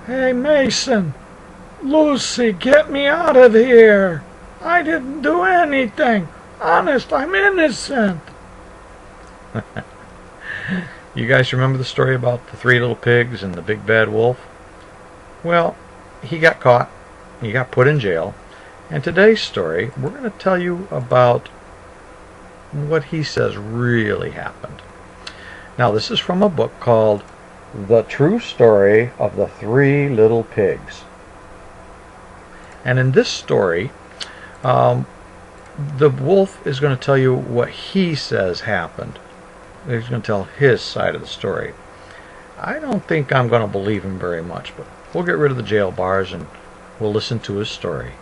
Hey, Mason, Lucy, get me out of here. I didn't do anything. Honest, I'm innocent. You guys remember the story about the three little pigs and the big bad wolf? Well, he got caught. He got put in jail. And today's story, we're going to tell you about what he says really happened. Now, this is from a book called The True Story of the Three Little Pigs. And in this story, the wolf is going to tell you what he says happened. He's going to tell his side of the story. I don't think I'm going to believe him very much, but we'll get rid of the jail bars and we'll listen to his story.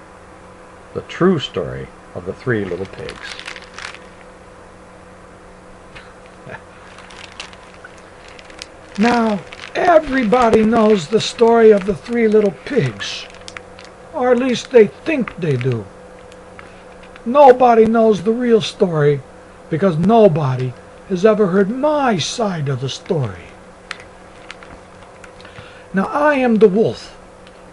The true story of the three little pigs. Now, everybody knows the story of the three little pigs. Or at least they think they do. Nobody knows the real story because nobody has ever heard my side of the story. Now, I am the wolf,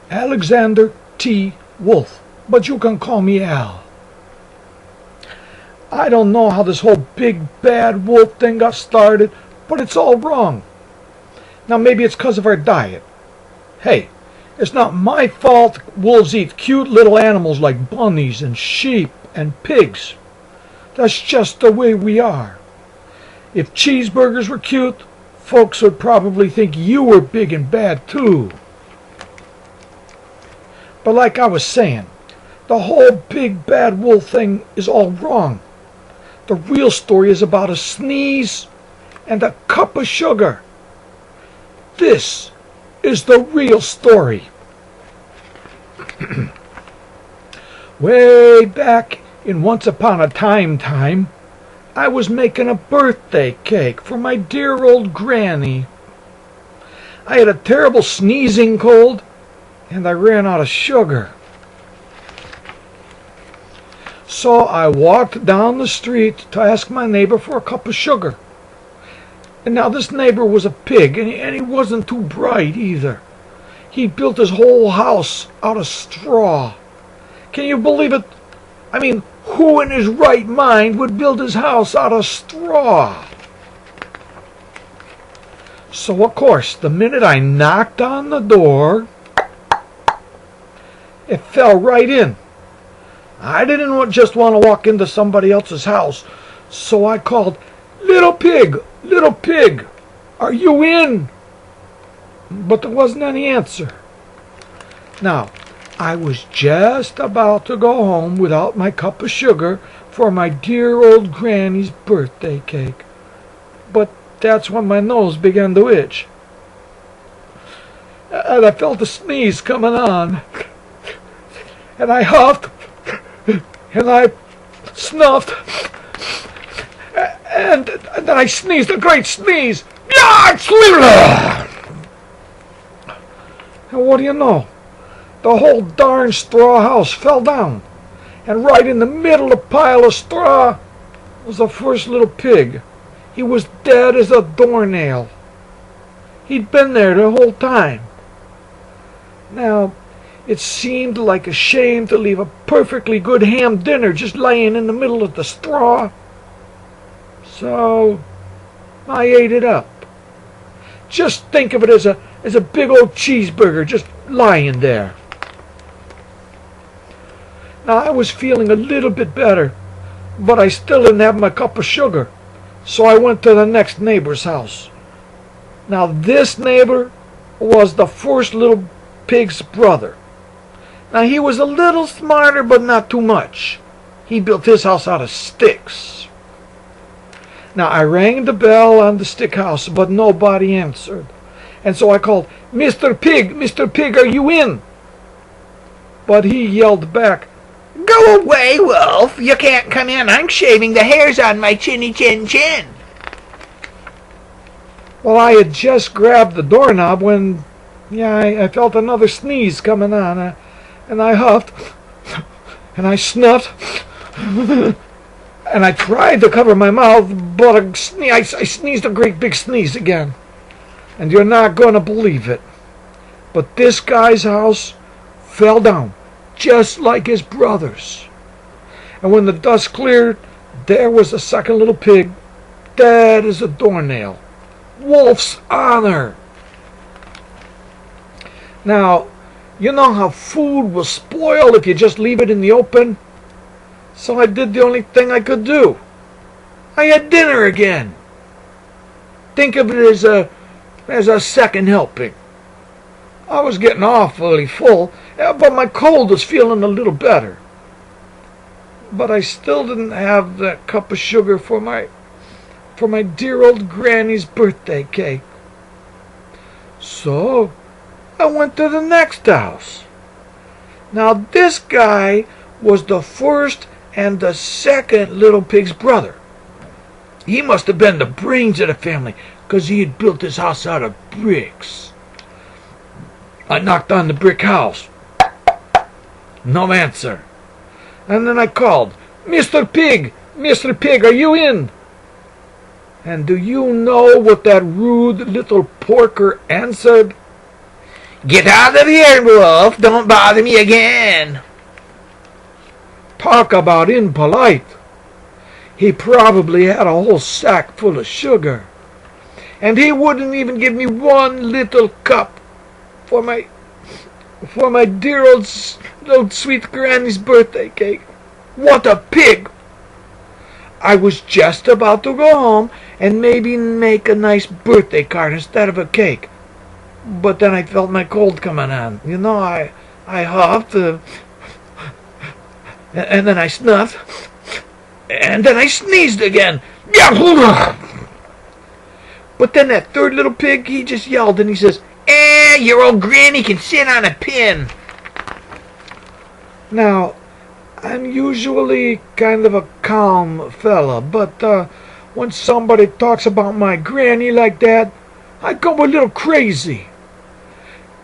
Alexander T. Wolf, but you can call me Al. I don't know how this whole big bad wolf thing got started, but it's all wrong. Now, maybe it's because of our diet. Hey, it's not my fault wolves eat cute little animals like bunnies and sheep and pigs. That's just the way we are. If cheeseburgers were cute, folks would probably think you were big and bad too. But like I was saying, the whole big bad wolf thing is all wrong. The real story is about a sneeze and a cup of sugar. This is the real story. Way back in Once Upon a Time, I was making a birthday cake for my dear old granny. I had a terrible sneezing cold, and I ran out of sugar. So I walked down the street to ask my neighbor for a cup of sugar. And now this neighbor was a pig, and he wasn't too bright either. He built his whole house out of straw. Can you believe it? I mean, who in his right mind would build his house out of straw? So, of course, the minute I knocked on the door, it fell right in. I didn't just want to walk into somebody else's house, so I called, "Little pig, are you in?" But there wasn't any answer. Now, I was just about to go home without my cup of sugar for my dear old granny's birthday cake. But that's when my nose began to itch. And I felt a sneeze coming on. And I huffed. And I snuffed. And then I sneezed a great sneeze. And what do you know? The whole darn straw house fell down. And right in the middle of the pile of straw was the first little pig. He was dead as a doornail. He'd been there the whole time. Now, it seemed like a shame to leave a perfectly good ham dinner just laying in the middle of the straw. So I ate it up. Just think of it as a big old cheeseburger just lying there. Now, I was feeling a little bit better, but I still didn't have my cup of sugar, so I went to the next neighbor's house. Now, this neighbor was the first little pig's brother. Now, he was a little smarter, but not too much. He built his house out of sticks. Now, I rang the bell on the stick house, but nobody answered. And so I called, Mr. Pig, are you in?" But he yelled back, "Go away, Wolf. You can't come in. I'm shaving the hairs on my chinny chin chin." Well, I had just grabbed the doorknob when, I felt another sneeze coming on. And I huffed, and I snuffed, and I tried to cover my mouth, but I sneezed a great big sneeze again. And you're not going to believe it. But this guy's house fell down, just like his brother's. And when the dust cleared, there was the second little pig, dead as a doornail. Wolf's honor. Now, you know how food will spoil if you just leave it in the open? So I did the only thing I could do. I had dinner again. Think of it as a second helping. I was getting awfully full, but my cold was feeling a little better. But I still didn't have that cup of sugar for my dear old granny's birthday cake. So I went to the next house. Now this guy was the first and the second little pig's brother. He must have been the brains of the family, 'cause he had built his house out of bricks. I knocked on the brick house. No answer. And then I called, "Mr. Pig, Mr. Pig, are you in?" And do you know what that rude little porker answered? Get out of here, Wolf. Don't bother me again. Talk about impolite. He probably had a whole sack full of sugar. And he wouldn't even give me one little cup for my dear old sweet granny's birthday cake. What a pig! I was just about to go home and maybe make a nice birthday card instead of a cake. But then I felt my cold coming on. You know, I huffed, and then I snuffed, and then I sneezed again. But then that third little pig, he just yelled and he says, your old granny can sit on a pin. Now, I'm usually kind of a calm fella, but when somebody talks about my granny like that, I go a little crazy.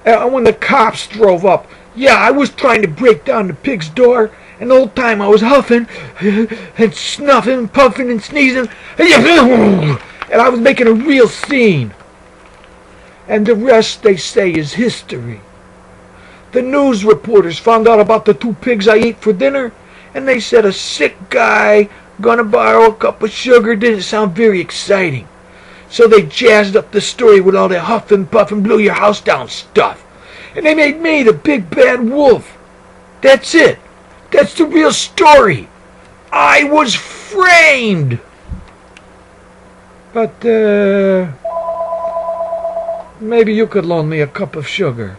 When the cops drove up, yeah, I was trying to break down the pig's door, and the whole time I was huffing and snuffing, puffing and sneezing, and I was making a real scene. And the rest, they say, is history. The news reporters found out about the two pigs I ate for dinner, and they said a sick guy gonna borrow a cup of sugar didn't sound very exciting. So they jazzed up the story with all that huff and puff and blew your house down stuff. And they made me the big bad wolf. That's it. That's the real story. I was framed. But maybe you could loan me a cup of sugar.